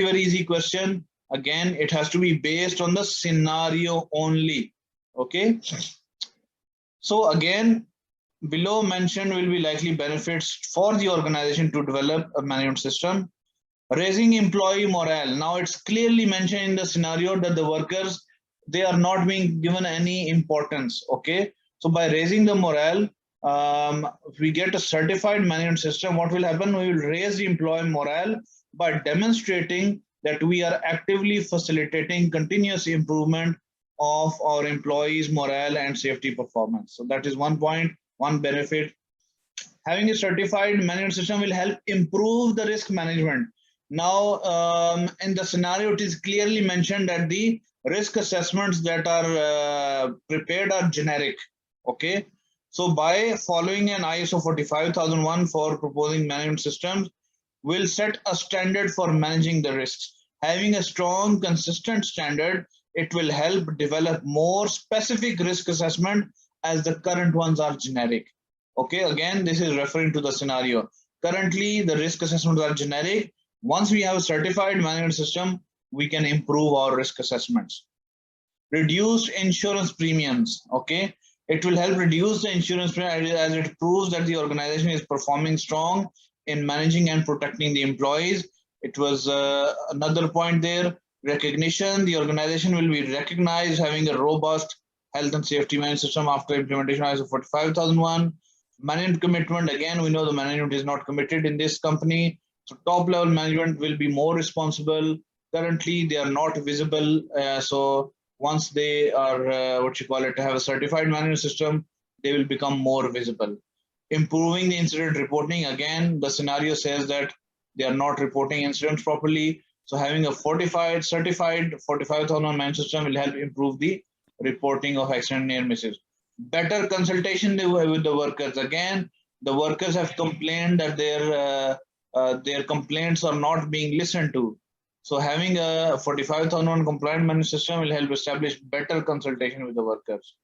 Very easy question. Again, it has to be based on the scenario only. Okay. So again, below mentioned will be likely benefits for the organization to develop a management system. Raising employee morale. Now it's clearly mentioned in the scenario that the workers, they are not being given any importance. Okay. So by raising the morale, if we get a certified management system, what will happen? We will raise the employee morale by demonstrating that we are actively facilitating continuous improvement of our employees' morale and safety performance. So that is one point, one benefit. Having a certified management system will help improve the risk management. Now, in the scenario, it is clearly mentioned that the risk assessments that are prepared are generic. Okay. So by following an ISO 45001 for proposing management systems, will set a standard for managing the risks. Having a strong, consistent standard, it will help develop more specific risk assessment as the current ones are generic. Okay, again, this is referring to the scenario. Currently, the risk assessments are generic. Once we have a certified management system, we can improve our risk assessments. Reduced insurance premiums. Okay, it will help reduce the insurance premium as it proves that the organization is performing strong in managing and protecting the employees. It was another point there. Recognition. The organization will be recognized having a robust health and safety management system after implementation of ISO 45001. Management commitment. Again, we know the management is not committed in this company. So top level management will be more responsible. Currently, they are not visible. So once they are have a certified management system, they will become more visible. Improving the incident reporting. Again, the scenario says that they are not reporting incidents properly. So having a certified 45001 management system will help improve the reporting of accident near misses. Better consultation with the workers. Again, the workers have complained that their complaints are not being listened to. So having a 45001 compliant management system will help establish better consultation with the workers.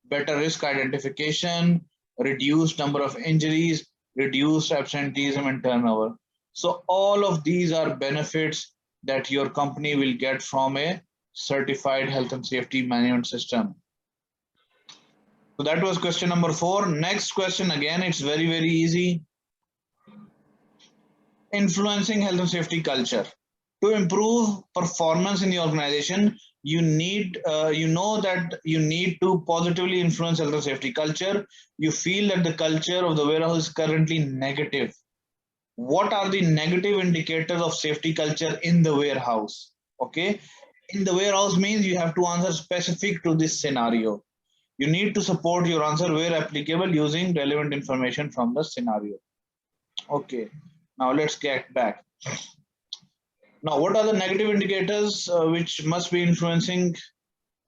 Better risk identification, reduced number of injuries, reduced absenteeism and turnover. So all of these are benefits that your company will get from a certified health and safety management system. So that was question number 4. Next question, again, it's very, very easy. Influencing health and safety culture. To improve performance in the organization, you need, that you need to positively influence health and safety culture. You feel that the culture of the warehouse is currently negative. What are the negative indicators of safety culture in the warehouse? Okay, in the warehouse means you have to answer specific to this scenario. You need to support your answer where applicable using relevant information from the scenario. Okay, now let's get back. Now, what are the negative indicators which must be influencing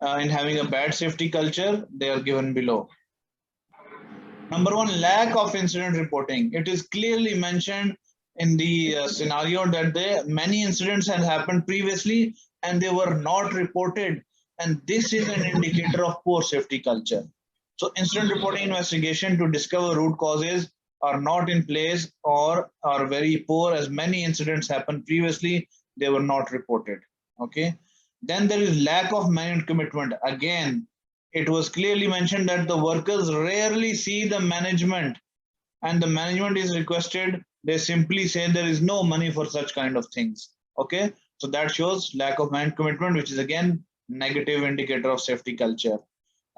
in having a bad safety culture? They are given below. Number 1, lack of incident reporting. It is clearly mentioned in the scenario that many incidents had happened previously and they were not reported. And this is an indicator of poor safety culture. So incident reporting investigation to discover root causes are not in place or are very poor, as many incidents happened previously, they were not reported. Okay. Then there is lack of management commitment. Again, it was clearly mentioned that the workers rarely see the management, and the management is requested. They simply say there is no money for such kind of things. Okay. So that shows lack of management commitment, which is again negative indicator of safety culture.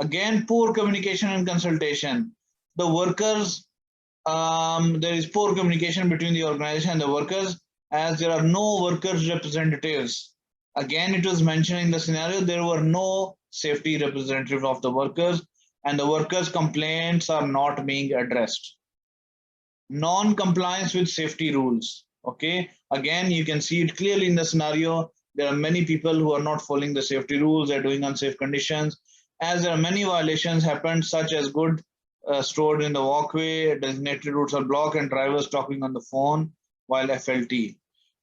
Again, poor communication and consultation. The workers, there is poor communication between the organization and the workers, as there are no workers representatives. Again, it was mentioned in the scenario, there were no safety representative of the workers, and the workers' complaints are not being addressed. Non-compliance with safety rules. Okay, again, you can see it clearly in the scenario. There are many people who are not following the safety rules, they're doing unsafe conditions, as there are many violations happened, such as goods stored in the walkway, designated routes are blocked, and drivers talking on the phone while FLT.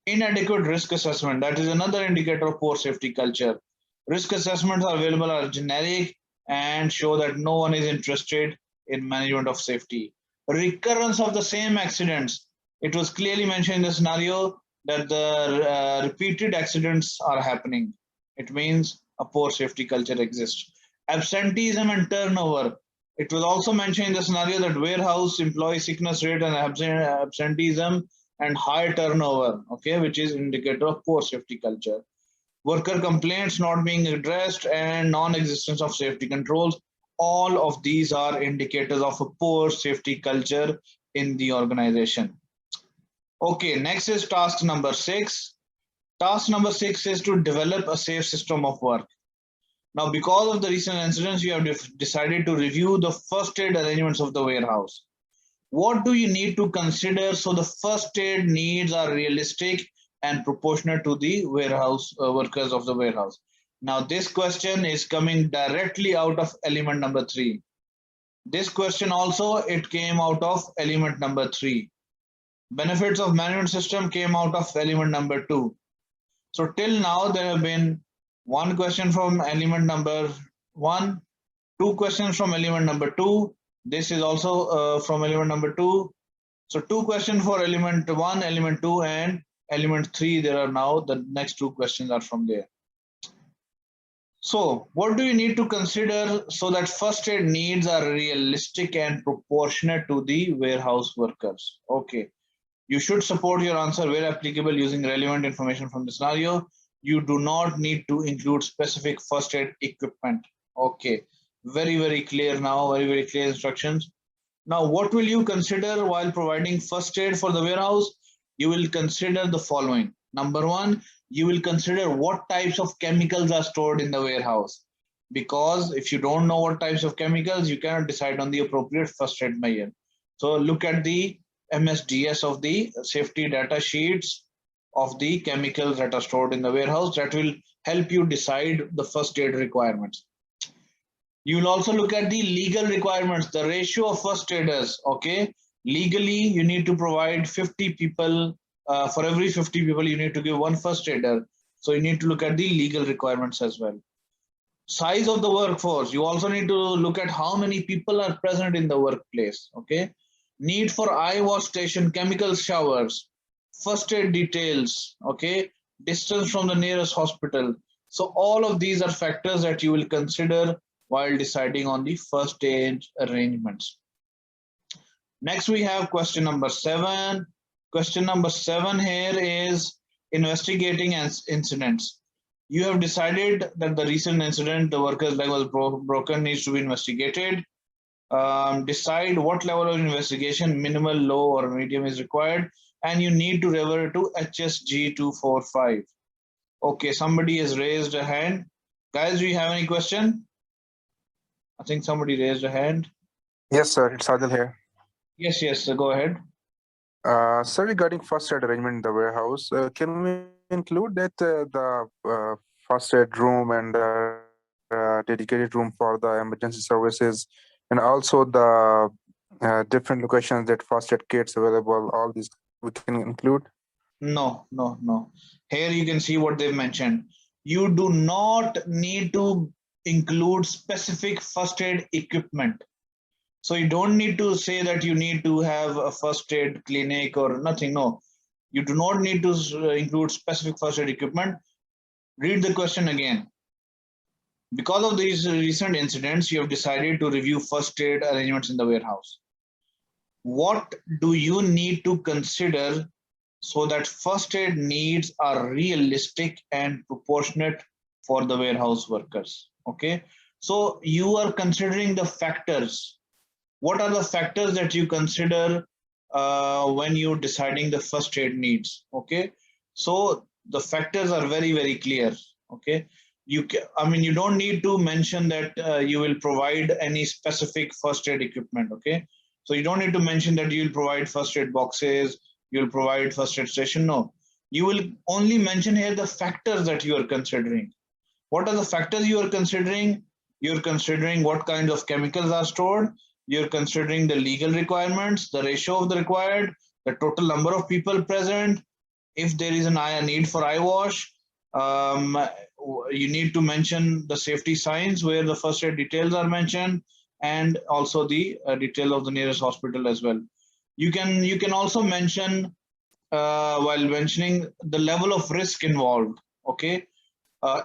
Inadequate risk assessment, that is another indicator of poor safety culture. Risk assessments are available are generic and show that no one is interested in management of safety. Recurrence of the same accidents. It was clearly mentioned in the scenario that the repeated accidents are happening. It means a poor safety culture exists. Absenteeism and turnover. It was also mentioned in the scenario that warehouse employee sickness rate and absenteeism and high turnover, okay, which is indicator of poor safety culture. Worker complaints not being addressed and non-existence of safety controls. All of these are indicators of a poor safety culture in the organization. Okay, next is task number 6. Task number 6 is to develop a safe system of work. Now, because of the recent incidents, you have decided to review the first aid arrangements of the warehouse. What do you need to consider so the first aid needs are realistic and proportionate to the warehouse workers of the warehouse? Now, this question is coming directly out of element number 3. This question also, it came out of element number 3. Benefits of management system came out of element number 2. So till now there have been one question from element number 1, two questions from element number 2. This is also from element number 2. So two questions for element 1, element 2 and element 3. There are now the next two questions are from there. So what do you need to consider so that first aid needs are realistic and proportionate to the warehouse workers? Okay. You should support your answer where applicable using relevant information from the scenario. You do not need to include specific first aid equipment. Okay, very clear now, very clear instructions. Now, what will you consider while providing first aid for the warehouse? You will consider the following. Number 1, you will consider what types of chemicals are stored in the warehouse. Because if you don't know what types of chemicals, you cannot decide on the appropriate first aid measure. So look at the MSDS of the safety data sheets of the chemicals that are stored in the warehouse. That will help you decide the first aid requirements. You will also look at the legal requirements, the ratio of first aiders. Okay, legally you need to provide 50 people. For every 50 people, you need to give one first aider. So you need to look at the legal requirements as well. Size of the workforce. You also need to look at how many people are present in the workplace. Okay, need for eye wash station, chemical showers, first aid details, okay, distance from the nearest hospital. So all of these are factors that you will consider while deciding on the first aid arrangements. Next we have question number 7. Question number 7 here is investigating incidents. You have decided that the recent incident, the worker's leg was broken, needs to be investigated. Decide what level of investigation, minimal, low or medium is required, and you need to revert to HSG 245. Okay, somebody has raised a hand. Guys, do you have any question? I think somebody raised a hand. Yes, sir. It's Adil here. Yes, go ahead. Sir, regarding first aid arrangement in the warehouse, can we include that the first aid room and dedicated room for the emergency services, and also the different locations that first aid kits available? All these we can include. No. Here you can see what they've mentioned. You do not need to include specific first aid equipment. So you don't need to say that you need to have a first aid clinic or nothing. No, you do not need to include specific first aid equipment. Read the question again. Because of these recent incidents, you have decided to review first aid arrangements in the warehouse. What do you need to consider so that first aid needs are realistic and proportionate for the warehouse workers? Okay, so you are considering the factors. What are the factors that you consider when you're deciding the first aid needs? Okay, so the factors are very clear. Okay, you don't need to mention that you will provide any specific first aid equipment. Okay, so you don't need to mention that you will provide first aid boxes, you will provide first aid station. No, you will only mention here the factors that you are considering. What are the factors you are considering? You're considering what kinds of chemicals are stored. You're considering the legal requirements, the ratio of the required, the total number of people present. If there is a need for eye wash, you need to mention the safety signs where the first aid details are mentioned, and also the detail of the nearest hospital as well. You can also mention while mentioning the level of risk involved. Okay,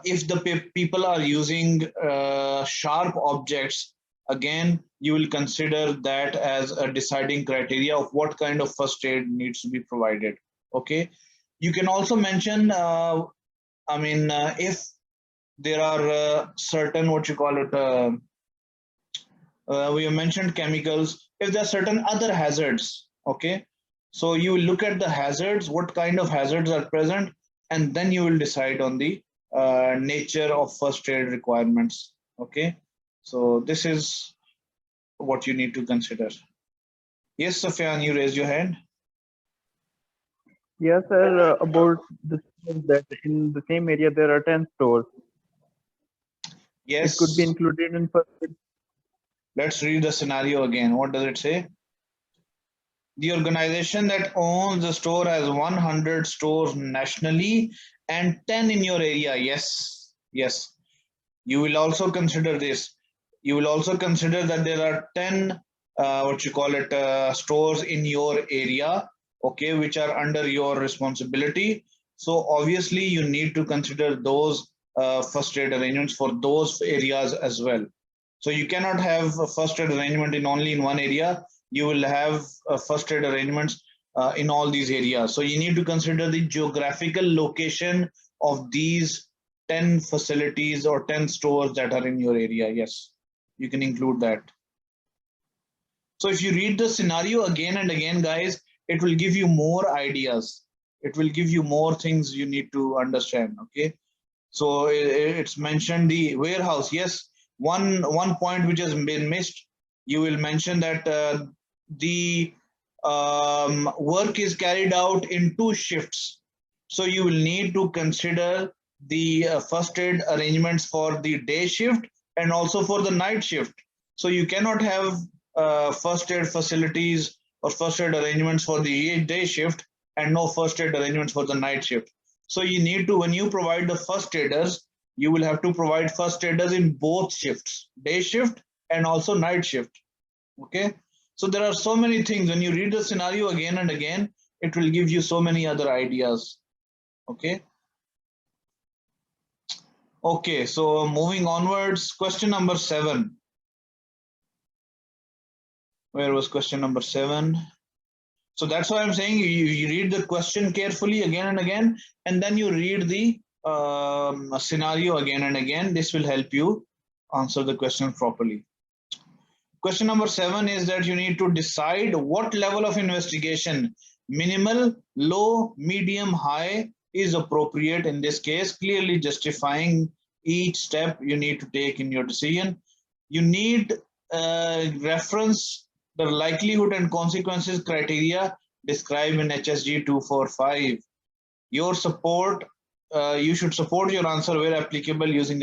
if the people are using sharp objects, again you will consider that as a deciding criteria of what kind of first aid needs to be provided. Okay, you can also mention, if there are certain, what you call it, we have mentioned chemicals, if there are certain other hazards. Okay, so you will look at the hazards, what kind of hazards are present, and then you will decide on the nature of first aid requirements. Okay, so this is what you need to consider. Yes, Sufyan, you raised your hand. Yes, sir. About the that in the same area there are 10 stores. It could be Yes, included in first aid. let's read the scenario again. What does it say? The organization that owns the store has 100 stores nationally and 10 in your area. Yes, yes. You will also consider this. You will also consider that there are 10, what you call it, stores in your area, okay, which are under your responsibility. So obviously you need to consider those first aid arrangements for those areas as well. So you cannot have a first aid arrangement in only in one area. You will have first aid arrangements in all these areas. So you need to consider the geographical location of these 10 facilities or 10 stores that are in your area. Yes, you can include that. So if you read the scenario again and again, guys, it will give you more ideas. It will give you more things you need to understand. Okay. So it's mentioned the warehouse. Yes, one point which has been missed. You will mention that the work is carried out in two shifts. So you will need to consider the first aid arrangements for the day shift and also for the night shift. So you cannot have first aid facilities or first aid arrangements for the day shift and no first aid arrangements for the night shift. So you need to, when you provide the first aiders, you will have to provide first aiders in both shifts, day shift and also night shift. Okay. So there are so many things. When you read the scenario again and again, it will give you so many other ideas. Okay. Okay. So moving onwards, question number 7. Where was question number 7? So that's why I'm saying you read the question carefully again and again, and then you read the scenario again and again. This will help you answer the question properly. Question number 7 is that you need to decide what level of investigation, minimal, low, medium, high, is appropriate in this case, clearly justifying each step you need to take in your decision. You need reference the likelihood and consequences criteria described in HSG 245. Your support, you should support your answer where applicable using